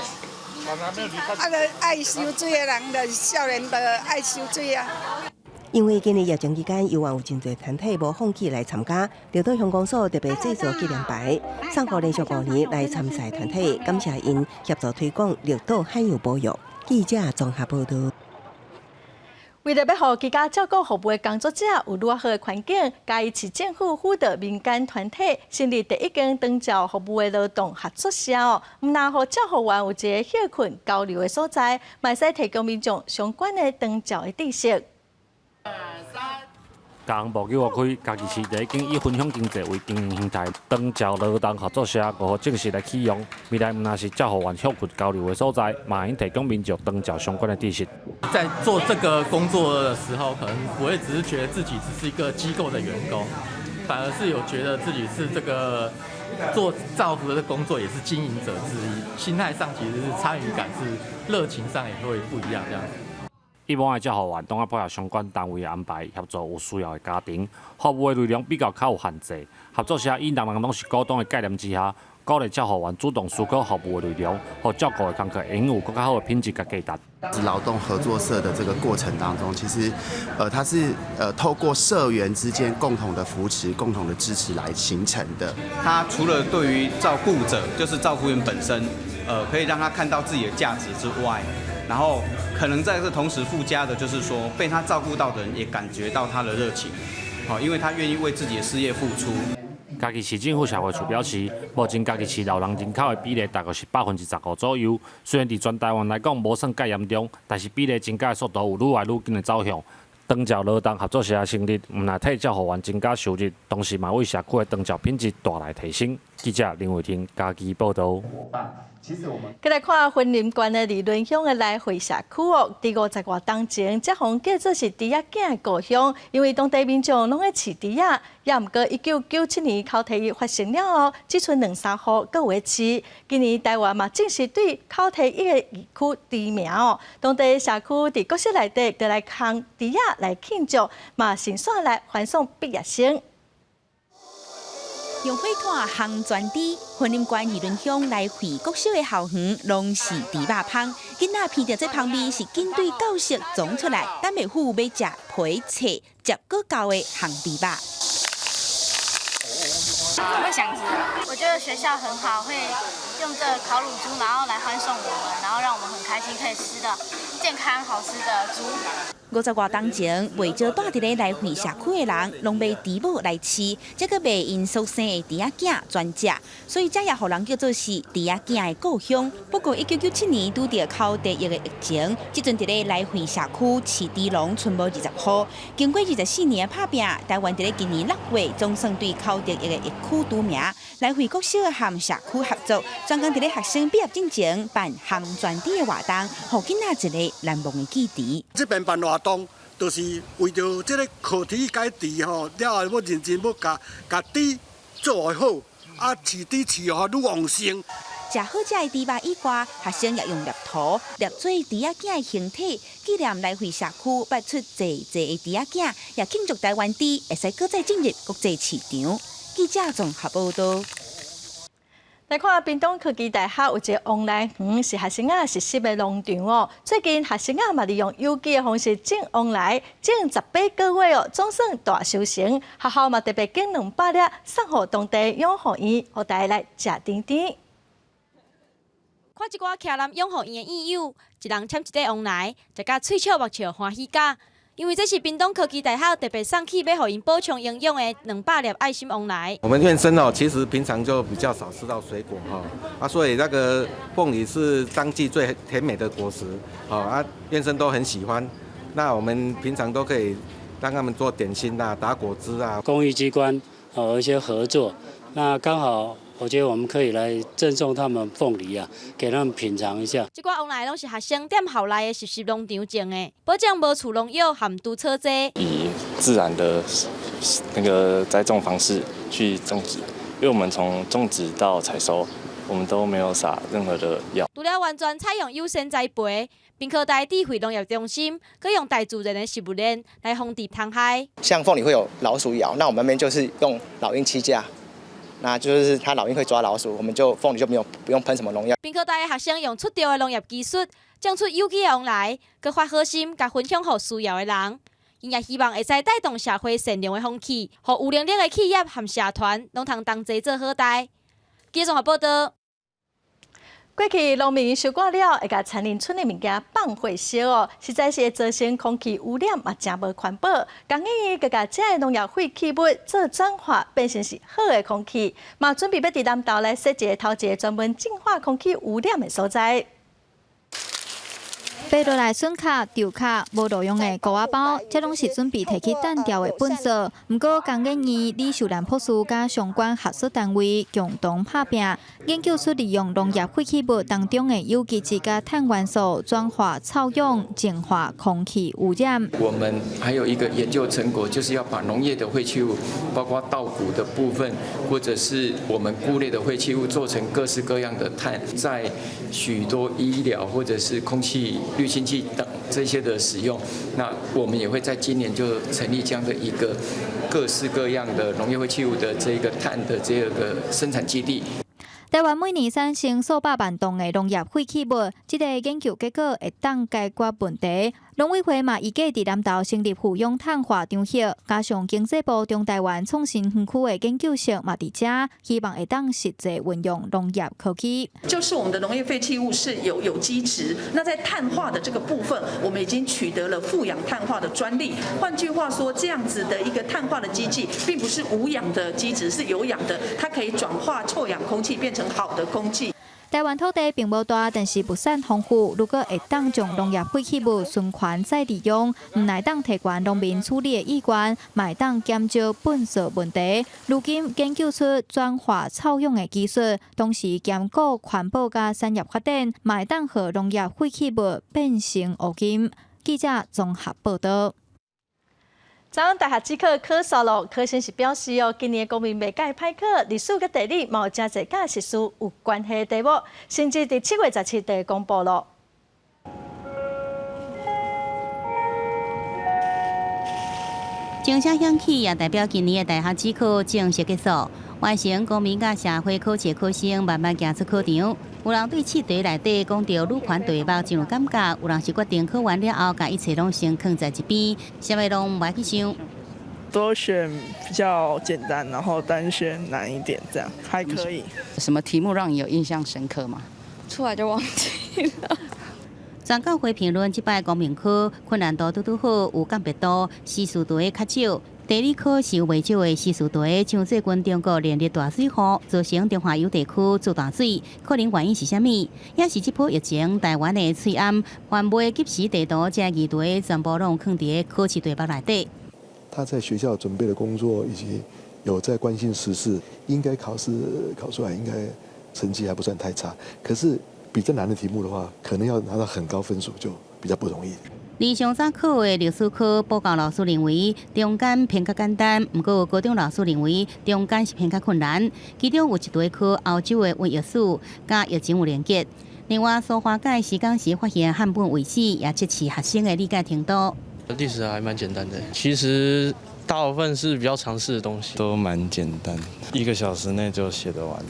爱游水的人，就是少年的爱游水啊。因为今年疫情期间，游玩有真侪团体无放弃来参加，绿岛乡公所特别制作纪念牌，送予连续5年来参赛团体，感谢因协助推广绿岛海洋保育。记者综合报道。为了要让居家照顾服务的工作者有愈好的环境，嘉义市政府辅导民间团体成立第1间长照服务的劳动合作社唔但让照护员有一个休困交流的所在，嘛使提供民众相关的长照的知识。家项目叫我开家己市第1间以分享经济为经营形态，长照劳动合作社5号正式来启用。未来唔但是照护员休困交流的所在，嘛应提供民众长照相关的知识。在做这个工作的时候，可能不会只是觉得自己只是一个机构的员工，反而是有觉得自己是这个做照服的工作也是经营者之一，心态上其实是参与感是热情上也会不一样这样。一般的照护员，当然配合相关单位的安排，协助有需要的家庭。服务的内容比较有限制，合作社以人人拢是股东的概念之下，鼓励照护员主动思考服务的内容，和照顾的工作会拥有更加好的品质跟价值。劳动合作社的这个过程当中，其实它是透过社员之间共同的扶持、共同的支持来形成的。它除了对于照顾者，就是照顾员本身，可以让他看到自己的价值之外，然后可能在这同时附加的就是说，被他照顾到的人也感觉到他的热情，因为他愿意为自己的事业付出。嘉义市政府社会处表示，目前嘉义市老人人口的比例大概是15%左右。虽然伫全台湾来讲无算介严重，但是比例增加的速度有愈来愈紧的走向。长照劳动合作社成立，唔但替照护员增加收入，同时嘛为社区的长照品质大大提升。记者林伟霆嘉义报道。再来看婚姻馆的理论乡的来回社区哦，伫50多年前，这项叫做是猪仔囝的故乡，因为当地民众拢爱饲猪仔，也毋过1997年口蹄疫发生了后，只剩2-3户搁有会饲。今年台湾嘛正式对口蹄疫的疫区知名哦，当地社区伫国小内底就来扛猪仔来庆祝，嘛先线来欢送毕业生。用火炭烘全猪，婚姻馆二轮乡来回国小的校园，拢是猪肉香。囡仔闻到这香味，是紧对教室装出来，等妹夫要食皮脆、接果胶的烘猪肉。我会想吃，我觉得学校很好，会用这烤乳猪，然后来欢送我们，然后让我们很开心，可以吃到健康好吃的猪。50多年前，未少住伫咧来回社区的人，拢买猪母来饲，这个卖因所生的猪仔囝专食，所以这也互人叫做是猪仔囝的故乡。不过，1997年拄着口蹄疫的疫情，即阵伫咧来回社区饲猪笼剩无20户。经过24年的打拼，台湾伫咧今年6月总算对口蹄疫的疫区除名。来回国小和社区合作，专工伫咧学生毕业进前办烘全猪的活动，互囡仔一个难忘的记忆。这边办活动，就是为着这个课题改猪吼，了后要认真要甲猪做好，饲猪饲好愈旺盛。食好食的猪肉以外，学生也用猎图猎做猪仔囝的形体，纪念来回社区摆出济济的猪仔囝，也庆祝台湾猪会使搁再进入国际市场。记者综合报道。来看屏东科技大学有一个往来园，是学生仔实习的农场哦。最近学生仔嘛利用邮寄的方式种往来，种18个月哦，总算大收成。学校嘛特别种200粒，送予当地养护院，互大家来食甜甜。看一寡徛南养护院的院友，一人签一个往来，食甲喙笑目笑欢喜甲。因为这是屏东科技大学特别送去要予因补充营养的200粒爱心往来。我们院生哦，其实平常就比较少吃到水果哈，所以那个凤梨是当季最甜美的果实，院生都很喜欢。那我们平常都可以让他们做点心啊、打果汁啊。公益机关有一些合作，那刚好。我觉得我们可以来赠送他们凤梨啊，给他们品尝一下。这寡往来拢是学生踮校内的实习农场种的，保障无除农药含毒车剂。以自然的那个栽种方式去种植，因为我们从种植到采收，我们都没有撒任何的药。除了完全采用优先栽培，并扩大智慧农业中心，佮用大自然的食物链来防治虫害。像凤梨会有老鼠咬，那我们那边就是用老鹰栖架，那就是它老鹰会抓老鼠，我们就凤梨就不用喷什么农药。并扩大的学生用出调的农业技术，种出有机的往来，佮发好心，佮分享给需要的人。因也希望会使带动社会善良的风气，互有能力的企业和社团拢通同齐做好代。记者报道。过去农民收割了，会甲田林村的物件放火烧哦，实在是会造成空气污染，嘛真无环保。工业佮甲这农药废弃物做转化，变成是好的空气，嘛准备要伫南投来设一个头一个专门净化空气污染的所在。买落来笋壳、豆壳、无路用的锅仔包，这拢是准备摕去单调的本色。不过，工研院李秀兰博士甲相关合作单位共同拍拼，研究出利用农业废弃物当中的有机质甲碳元素转化臭氧，净化空气污染。我们还有一个研究成果，就是要把农业的废弃物，包括稻谷的部分，或者是我们菇类的废弃物，做成各式各样的碳，在许多医疗或者是空气滤清器等这些的使用，那我们也会在今年就成立这样的一个各式各样的农业废弃物的这个碳的这个生产基地。台湾每年产生数百万吨的农业废弃物，这个研究结果会当解决问题。农委会嘛，预计伫南投成立富氧碳化场域，加上经济部中台湾创新园区的研究室嘛伫遮，希望会当实际运用农业科技。就是我们的农业废弃物是有机质，那在碳化的这个部分，我们已经取得了富氧碳化的专利。换句话说，这样子的一个碳化的机器，并不是无氧的机质，是有氧的，它可以转化臭氧空气变成好的空气。台湾土地并无大，但是物产丰富。如果会当将农业废弃物循环再利用，唔乃当提悬农民处理的意愿，乃当减少粪扫问题。如今研究出转化臭氧的技术，同时兼顾环保甲产业发展，乃当和农业废弃物变成乌金。记者综合报道。昨昏大学指考考煞咯，考生是表示哦，今年公民袂介歹考，历史甲地理嘛有真侪甲实事有关系的题目，甚至伫7月17日公布咯。钟声响起，也代表今年的大学指考正式结束。完成公民甲社会考试的考生慢慢行出考场。有人对试题内底讲到愈宽题目真有感觉，有人是决定考完了后，甲一切拢先放在一边，啥物拢袂去想。多选比较简单，然后单选难一点，这样还可以。什么题目让你有印象深刻吗？出来就忘记了。专教会评论，这摆公民科困难度拄好，有鉴别度，时事题较少。地理科是有袂少的时事题，像最近中国连日大水祸，造成中华有地区做大水，可能原因是啥物？也是这波疫情，台湾的催暗，还未及时地图这议题全部拢放伫考试题目内底。他在学校准备的工作，以及有在关心时事，应该考试考出来，应该成绩还不算太差。可是比较难的题目的话，可能要拿到很高分数，就比较不容易。而上早考的历史科，报告老师认为中间偏较简单，不过高中老师认为中间是偏较困难。其中有一题考欧洲的文艺史，甲疫情有连结。另外，苏花改时间时发现汉本遗址，也测试学生的理解程度。历史还蛮简单的，其实大部分是比较常识的东西，都蛮简单，1个小时内就写得完了。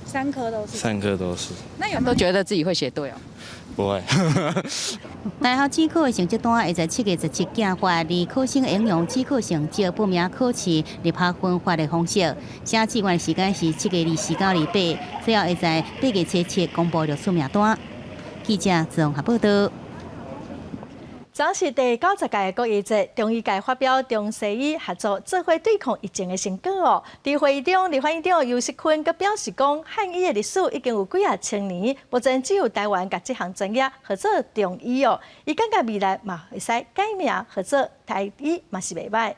3科都是。3科都是。那有没有都觉得自己会写对哦？不会。大学指考的成绩单会在7月17寄发，而考生应用指考成绩报名考试立拍分发的方式。写志愿时间是7月24到28，最后会在8月17公布录取名单。记者综合报道。昨是第90届国艺节，中医界发表中西医合作做伙对抗疫情的成果哦。伫会议中，立法院长游锡堃佮表示讲，汉医的历史已经有几啊千年，目前只有台湾甲这项专业合作中医哦。伊感觉未来嘛会使改名合作台医嘛是袂歹。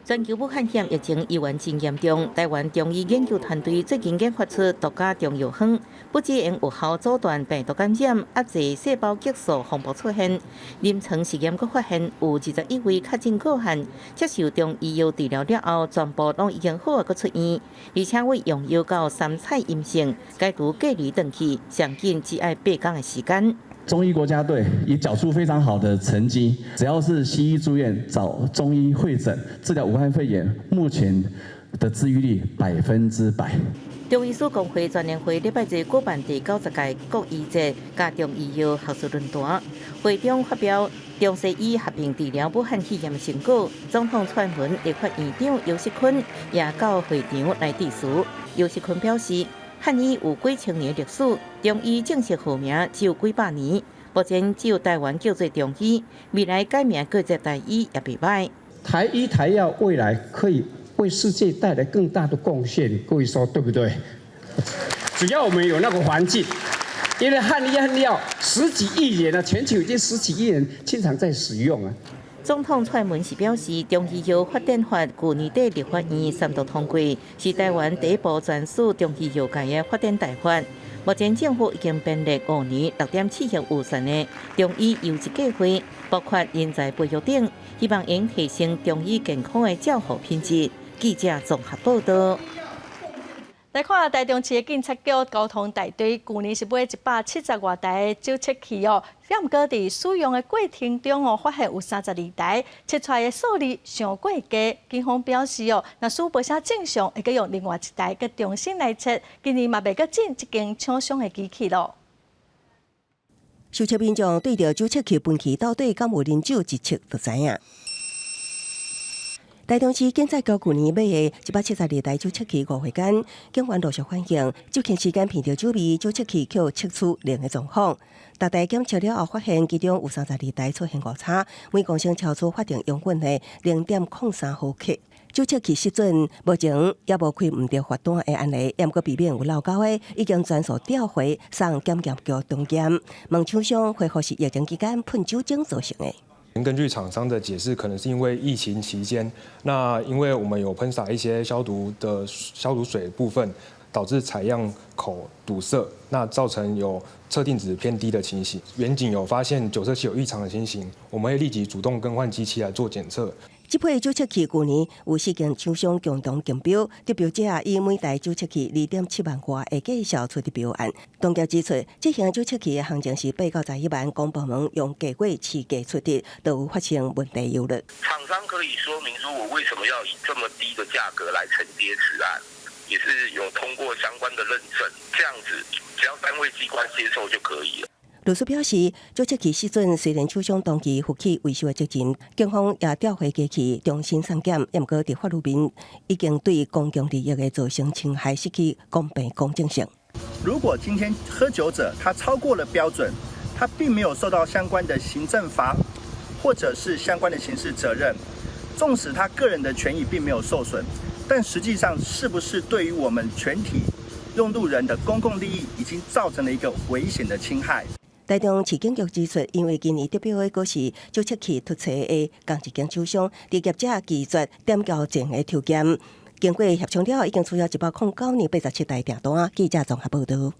全球武汉肺疫情依然真严重，台湾中医研究团队最近研发出独家中药方，不只能有效阻断病毒感染，压制细胞激素风暴出现。临床实验阁发现，有21位确诊个案接受中医药治疗了后，全部拢已经好啊，阁出院，而且为用药到3采阴性，解除隔离回去，上紧只要8天的时间。中医国家队也缴出非常好的成绩，只要是西医住院找中医会诊治疗武汉肺炎，目前的治愈率100%。中医师工会全年会礼拜日举办第90届国医节加中医药学术论坛，会中发表中西医合并治疗武汉肺炎成果。总统蔡文立法院长尤锡坤也到会场来致辞。尤锡坤表示，汉医有几千年历史，中医正式号名只有几百年，目前只有台湾叫做中医，未来改名叫做台医也袂歹。台医台药未来可以为世界带来更大的贡献，各位说对不对？只要我们有那个环境，因为汉医汉药10几亿人啊，全球已经10几亿人经常在使用啊。总统蔡文是表示，中医药发展法去年底立法院3读通过，是台湾第一部专属中医药界的发展大法。目前政府已经编列5年6.7亿预算的中医优质计划，包括人才培育等，希望能提升中医健康的照护品质。记者综合报道。来看台中市的警察局交通大队，去年是买170多台酒测器哦，也毋过伫使用的过程中哦，发现有32台测出来的数字上过低。警方表示哦，若使无啥正常，会搁用另外1台搁重新来测。今年嘛袂搁进一间厂商的机器咯。收测民众对着酒测器分歧到底敢有啉酒一测就知影。台中市警察局去年买的172台酒测器5回间，警方陆续发现酒测时间闻到酒味，酒测器却有测出零的状况。逐台检测了后，发现其中有32台出现误差，每公升超出法定容允的0.03毫克。酒测器失准，目前也无开唔着罚单的案例，也毋过避免有漏交的，已经全数调回送检验局中检。问厂商恢复是疫情期间喷酒精造成的。根据厂商的解释，可能是因为疫情期间，那因为我们有喷洒一些消毒水部分，导致采样口堵塞，那造成有测定值偏低的情形。远景有发现酒测器有异常的情形，我们会立即主动更换机器来做检测。这批酒测器去年有4间厂商共同竞标，得标者以每台酒测器2.7万块的计销出的标案。当局指出，这项酒测器的行情是8到11万，公部门用价格起价出的，都有发生问题忧虑。厂商可以说明说我为什么要以这么低的价格来承接此案，也是有通过相关的认证，这样子只要单位机关接受就可以了。律师表示，酒测器失准虽然厂商当期负起维修的责任，警方也调回机器重新送检，也毋过伫法律面已经对公共利益的造成侵害失去公平公正性。如果今天喝酒者他超过了标准，他并没有受到相关的行政罚或者是相关的刑事责任，纵使他个人的权益并没有受损，但实际上是不是对于我们全体用路人的公共利益已经造成了一个危险的侵害？台中市警局指出，因为今年得标的果是酒测器突测的同一间厂商，伫业者拒绝点交前的抽检，经过协商了，已经取消109年87台订单。记者综合报道。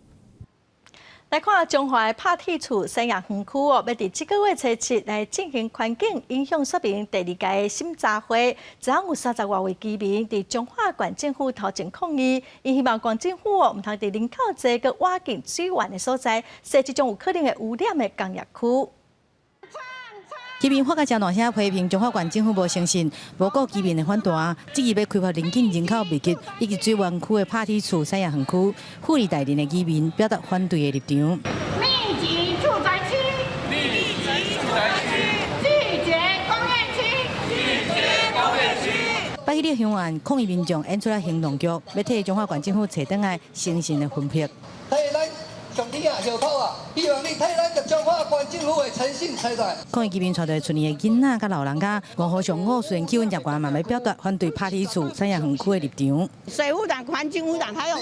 来看中华的拍铁厝西洋园区哦，要伫这个月初7来进行环境影响说明第2届的审查会，昨有30多位居民伫中华县政府头前抗议，因希望县政府哦，毋通伫人口济佮挖进水源的所在，设这种有可能的污染的工业区。居民发个真大声批评中华县政府无诚信，无顾居民的反弹，积极要开发邻近人口密集以及水源区的拍铁厝西洋园区，富裕大林的居民表达反对的立场。密集住宅区，密集住宅区，拒绝工业区，拒绝工业区。北去立雄案抗议民众演出了行动剧，要替中华县政府找回来诚信的分配。上天啊，小土啊，希望你替咱个中华县政府的诚信找出来。抗议居民带着村里的囡仔甲老人家5号上午，虽然气温真高，嘛要表达反对拍铁厝西洋园区的立场。水污染、环境污染，还有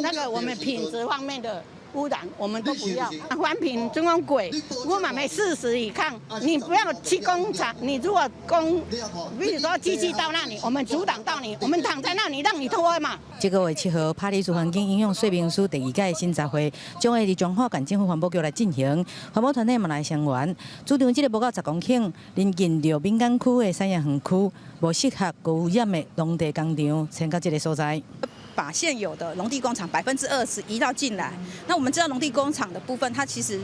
那个我们品质方面的污染，我们都不要。环评中央鬼，我们没事实以抗，你不要去工厂，你如果比如说机器到那里，我们阻挡到你，我们躺在那里让你拖嘛。这个月7号，拍铁厝环境影响说明书第2届审查会将会伫中华县政府环保局来进行，环保团体嘛来声援，主张这个无到10公顷，临近着敏感区的西洋园区，无适合高污染的农地工厂迁到这个所在。把现有的农地工厂20%移到进来。那我们知道农地工厂的部分，它其实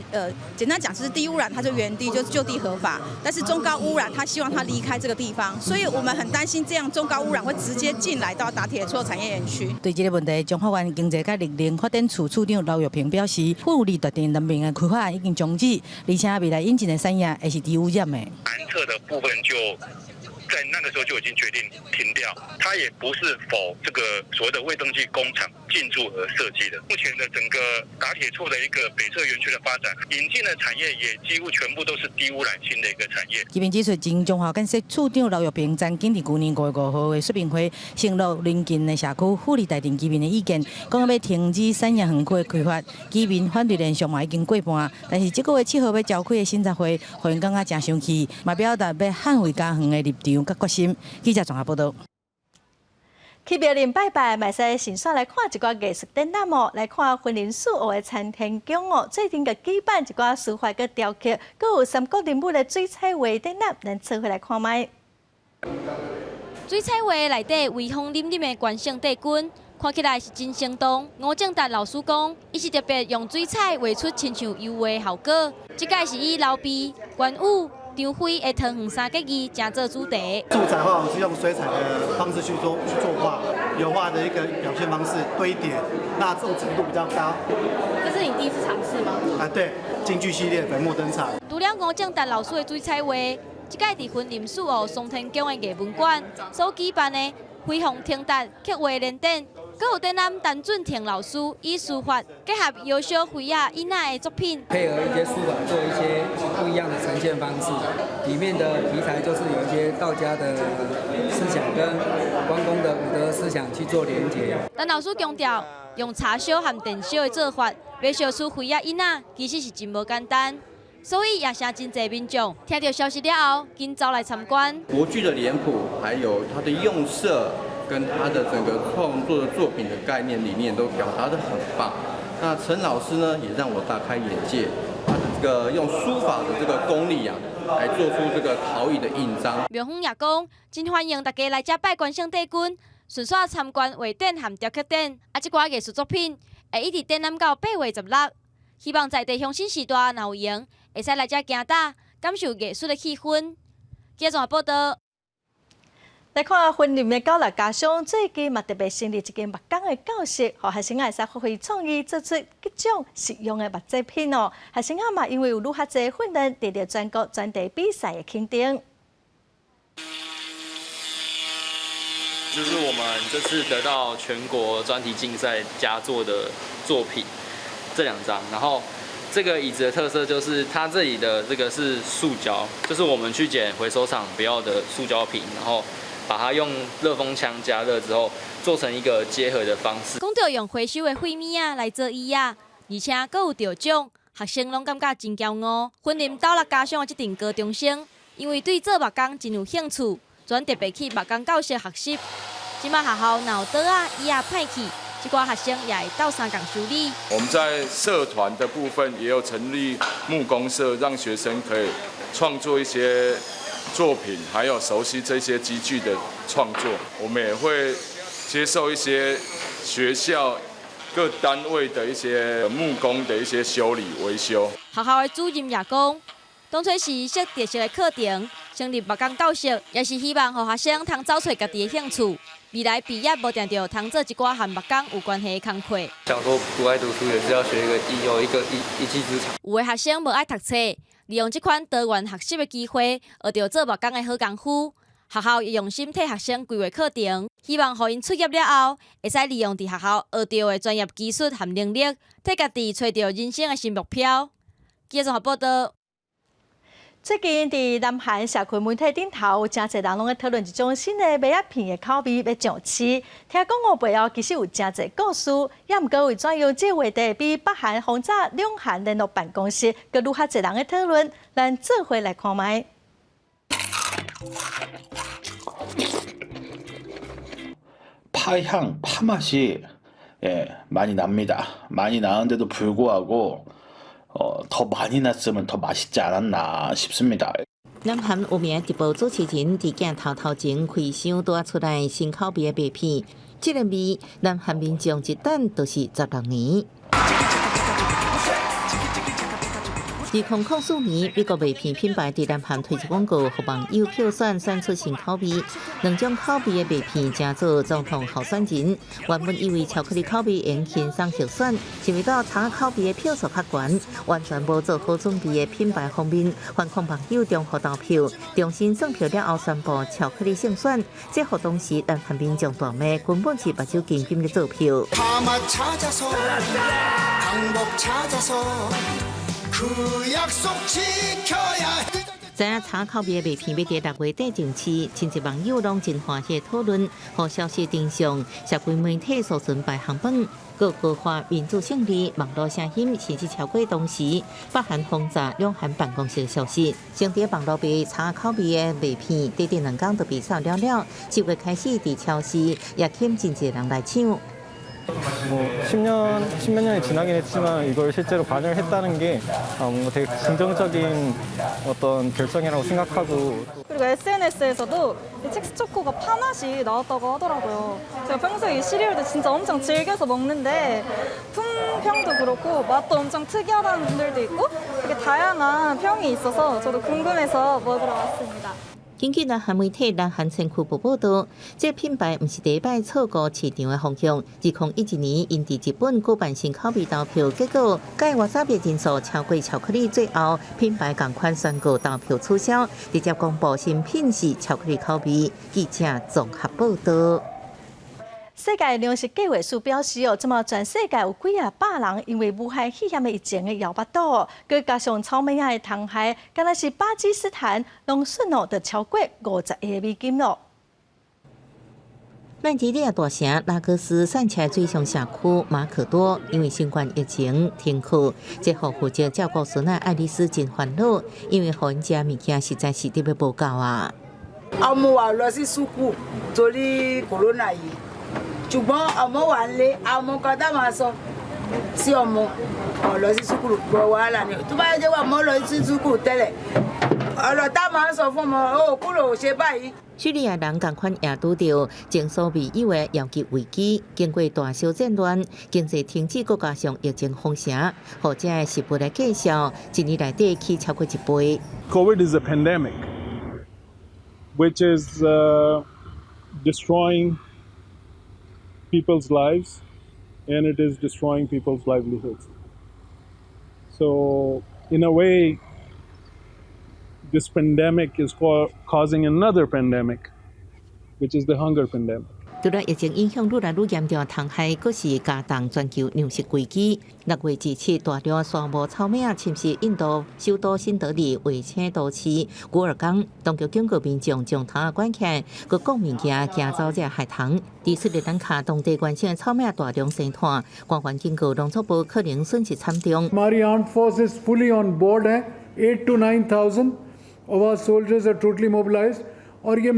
简单讲就是低污染，它就原地就地合法；但是中高污染，它希望它离开这个地方，所以我们很担心这样中高污染会直接进来到打铁厝产业园区。对这个问题，中华县经济甲绿能发展处处长刘玉平表示，富力特定人民的开发已经终止，而且未来引进的产业也是低污染的。南侧的部分就在那个时候就已经决定停掉，它也不是否这个所谓的未登记工厂进驻而设计的。目前的整个打铁厝的一个北侧园区的发展，引进的产业也几乎全部都是低污染性的一个产业。这边指出，前中华建设处长刘玉平曾经在去年5月5号的说明会，承诺邻近的社区富力台电居民的意见，讲要停止产业园区的开发。居民反对连续嘛已经过半，但是这个月7号要召开的审查会，让人感觉真生气，嘛表达要捍卫家园的立场。甲决心，记者综合报道。去庙林拜拜，嘛使先选来看一寡艺术展览哦，来看婚姻事务的餐厅宫哦，最近个举办一寡书法个雕刻，佮有三国人物的水彩画展览，咱做伙来看卖。水彩画内底威风凛凛的关圣帝君，看起来是真生动。吴正达老师讲，伊是特别用水彩画出亲像油画的效果。这届是以老毕、关羽、张飞的桃园三结义正做主题。素材的话，我们是用水彩的方式去作画，油画的一个表现方式堆叠，那这种程度比较高。这是你第一次尝试吗？啊，对，京剧系列粉墨登场。除了吴正达老师的水彩画，这届伫婚林事务松天宫的艺文馆所举办的飞鸿腾达刻画联展，佮有展览陈俊廷老师以书法结合优秀菲亚伊娜的作品，配合一些书法做一些不一样的呈现方式。里面的题材就是有一些道家的思想跟关公的武德思想去做连结。但老师强调，用茶烧和电烧的做法，要烧出菲亚伊娜，其实是真无简单。所以也成真侪民众听到消息了后，紧走来参观。国剧的脸谱，还有它的用色，跟它的整个创作的作品的概念理念都表达得很棒。那陈老师呢，也让我大开眼界，他的这个用书法的这个功力啊，来做出这个陶艺的印章。庙方也讲，真欢迎大家来这拜关圣帝君，顺续参观画展和雕刻展，这寡艺术作品会一直展览到8月16。希望在地乡亲时代若有闲，会使来这行打，感受艺术的气氛。记者综合报道。来看婚林的教育家长，最近嘛特别成立一间木工的教室，让学生会使发挥创意，做出各种实用的木制品哦。学生嘛因为有愈较侪训练，得到全国专题比赛的肯定。就是我们这次得到全国专题竞赛佳作的作品，这2张。然后这个椅子的特色就是它这里的这个是塑胶，就是我们去捡回收厂不要的塑胶瓶，然后把它用热风枪加热之后，做成一个结合的方式。讲到用回收的废物啊来做椅啊，而且还有得奖，学生拢感觉真骄傲。婚林斗六家乡的这群高中生，因为对做木工真有兴趣，专特别去木工教室学习。即马学校若有桌啊、椅啊歹去，这寡学生也会斗相共修理。我们在社团的部分也有成立木工社，让学生可以创作一些作品，还有熟悉这些机具的创作。我们也会接受一些学校各单位的一些木工的一些修理维修。学校的主任也讲，当初是设特色的课程，成立木工教室，也是希望让学生通找出家己的兴趣。未来毕业无定着通做一寡和木工有关系的工课。想说不爱读书也是要学有一技之长。有的学生无爱读册，利用这款多元学习的机会，学到做木工的好功夫。学校也用心替学生规划课程，希望让因出业了后，会使利用伫学校学到的专业技术和能力，替家己找到人生的新目标。记者综合报道。最近伫南韩社群媒体顶头，有真侪人拢在讨论一种新的麦仔片的口味要上市。听讲哦，背后其实有真侪故事，也毋过为怎样这话题比北韩轰炸两韩联络办公室，佮愈较侪人的讨论，咱做伙来看卖。 파향, 파맛이 많이 납니다. 많이 나는데도 불구하고 더 많이 났으면 더 맛있지 않았나 싶습니다. 南韩有名直播主持人伫镜头头前开箱带出来新口味的麦片，这个味，南韩民众一等就是16年。2004年，美国麦片品牌伫南韩推出广告，互网友票选出新口味。两种口味的麦片正做总统候选人。原本以为巧克力口味用轻松合选，想不到茶口味的票数较悬，完全无做好准备的品牌方面，反抗网友中互投票，重新算票了后宣布巧克力胜选。这互当时南韩民众大骂，根本是目睭金金的做票。知影茶口味的麦片要伫6月底上市，亲戚网友拢真欢喜讨论，互消息登上社会媒体所存排行榜。各国化民主胜利，网络声音甚至超过当时北韩轰炸两韩办公室的消息。先伫网络卖茶口味的麦片，短短2天就被扫了了。7月开始伫超市也吸真侪人来抢。 10몇 년이 지나긴 했지만 이걸 실제로 반영을 했다는 게 되게 긍정적인 어떤 결정이라고 생각하고 그리고 SNS에서도 이 첵스 초코가 파맛이 나왔다고 하더라고요. 제가 평소에 이 시리얼도 진짜 엄청 즐겨서 먹는데 품평도 그렇고 맛도 엄청 특이하다는 분들도 있고 되게 다양한 평이 있어서 저도 궁금해서 먹으러 왔습니다. 根据南韩媒体南韩千库报道，这品牌不是第一摆错过市场的方向。2011年，因伫日本举办新口味投票，结果该WhatsApp的人数超过巧克力，最后品牌同款宣告投票取消，直接公布新品是巧克力口味。记者综合报道。 世界粮食计划署表示哦，即么全世界有几百人因为武汉肺炎的疫情的摇巴肚，佮加上草莓亚的虫害，敢若是巴基斯坦农损哦，就超过50亿美金咯。奈及利亚大城拉各斯散起来最上社区马可多，因为新冠疫情停课，这互负责照顾孙仔爱丽丝真烦恼，因为互因食物件实在是特别无够啊。Cuma amo wale, amo kata masuk, si amo, lo si suku wala ni. Tu ba je wa mo lo si suku tele, lo ta masuk fo mo oh kulo se bai. 叙利亚人同款也拄到前所未有的药剂危机，经过大小战乱，经济停止，再加上疫情封城，或者的食物来介绍，一年内底起超过1倍。COVID is a pandemic, which is destroying people's lives, and it is destroying people's livelihoods. So, in a way, this pandemic is causing another pandemic, which is the hunger pandemic. 除了疫情影响愈来愈严重，虫害佫是加重全球粮食危机。6月至7，大量沙漠草莓侵蚀印度首都新德里卫星都市古尔冈，当局警告民众将头关起来，佮讲物件行走这害虫。伫斯里兰卡当地原生草莓大量生产，官员警告农作物可能损失惨重。हमारी armed forces fully on board हैं, 8,000 to 9,000 of our soldiers are totally mobilized. 联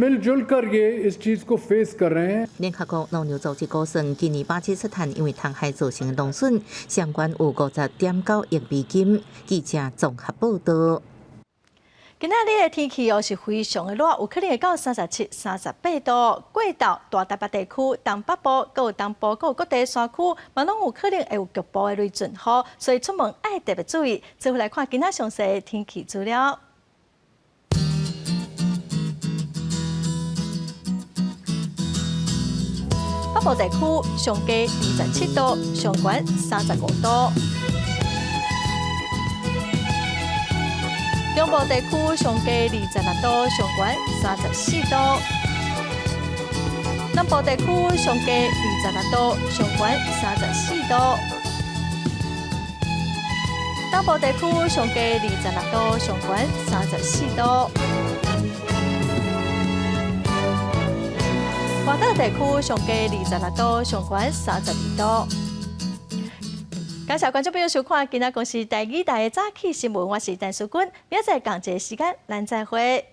合国农业组织估算，今年巴基斯坦因为虫害造成的农损，相关有50.9亿美金。记者综合报道。今仔日的天气是非常的热，有可能会到37、38度。过到大台北地区、东北部、有东部、有各地山区，嘛拢有可能会有局部的雷阵雨，所以出门爱特别注意。接下来看今仔详细的天气资料。 北部地区上低27度，上悬35度；中部地区上低26度，上悬34度；南部地区上低26度，上悬34度；东部地区上低26度，上悬34度。 华岛地区上低26度，上悬32度。感谢观众朋友收看今仔公司第2台的早起新闻，我是陈淑君，明仔载同一个时间，咱再会。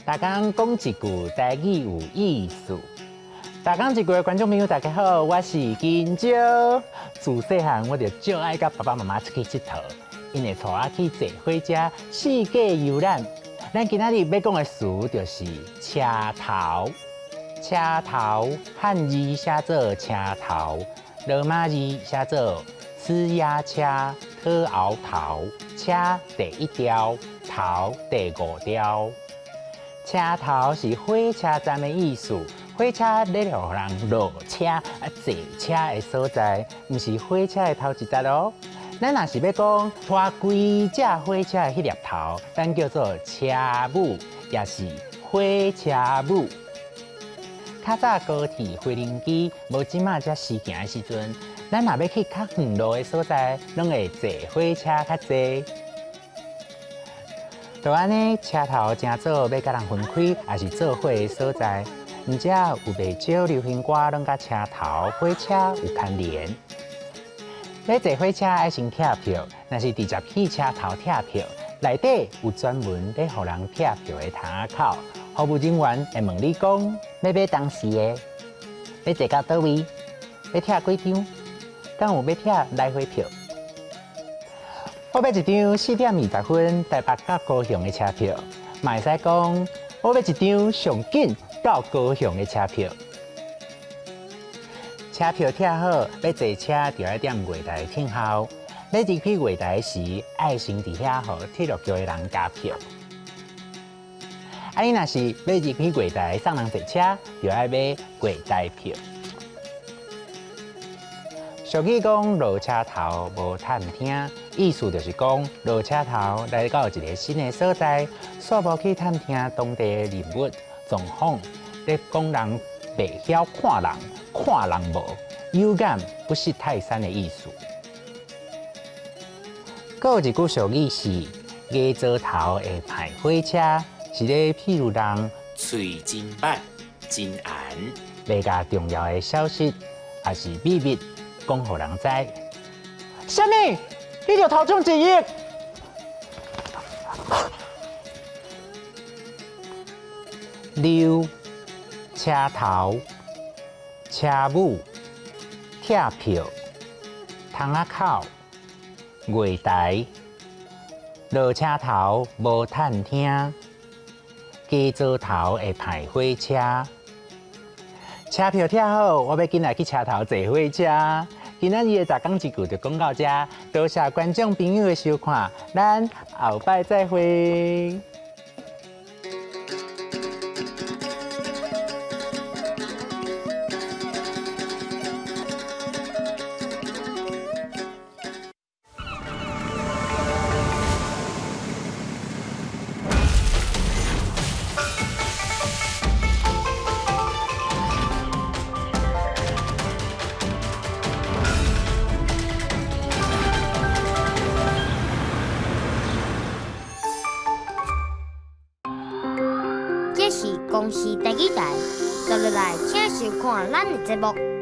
大家讲一句台语有意思。大家一句的观众朋友，大家好，我是金蕉。自细汉我就最爱甲爸爸妈妈出去佚佗，因会带我去坐火车四界游览。咱今仔日要讲的词就是车头。车头汉字写作车头，罗马字写作呲牙车、特鳌头。车第1条，头第5条。车头是火车站的意思。火车咧让人落车坐车的所在，毋是火车的头一节咯。咱若是要讲拖规只火车的迄粒头，咱叫做车母，也是火车母。较早高铁、飞轮机无即马才实行的时阵，咱若要去较远路的所在，拢会坐火车较济。就安尼，车头正做要甲人分开，也是做伙的所在。毋只有袂少流行歌，拢甲车头火车有牵连。要坐火车爱先拆票，若是直接去车头拆票，内底有专门咧互人拆票的窗口，服务人员会问你讲要买当时的，要坐到倒位，要拆几张，敢有要拆来回票。我买一张4点20分台北到高雄的车票，嘛会使讲我买一张上紧到高雄的车票。车票拆好，要坐车就要踮月台听候。要入去月台时，爱先伫遐互铁路局的人加票。你若是要入去月台送人坐车，就要买月台票。俗语讲落车头无探听，意思就是讲落车头来到一个新的所在，煞无去探听当地的人物状况，咧讲人袂晓看人，看人无，有眼不识泰山的意思。还有一句俗语是“鸭做头会歹火车”，是咧譬如人嘴真白、真严，袂甲重要的消息也是秘密讲互人知。什么？你就头中一亿？溜、车头、车母、拆票、窗仔口、月台、落车头无探听、鸡做头会歹火车。车票拆好，我要紧来去车头坐火车。今仔日的十讲一句就讲到这，多谢观众朋友的收看，咱后摆再会。这是公视第几台，接落来请收看咱的节目。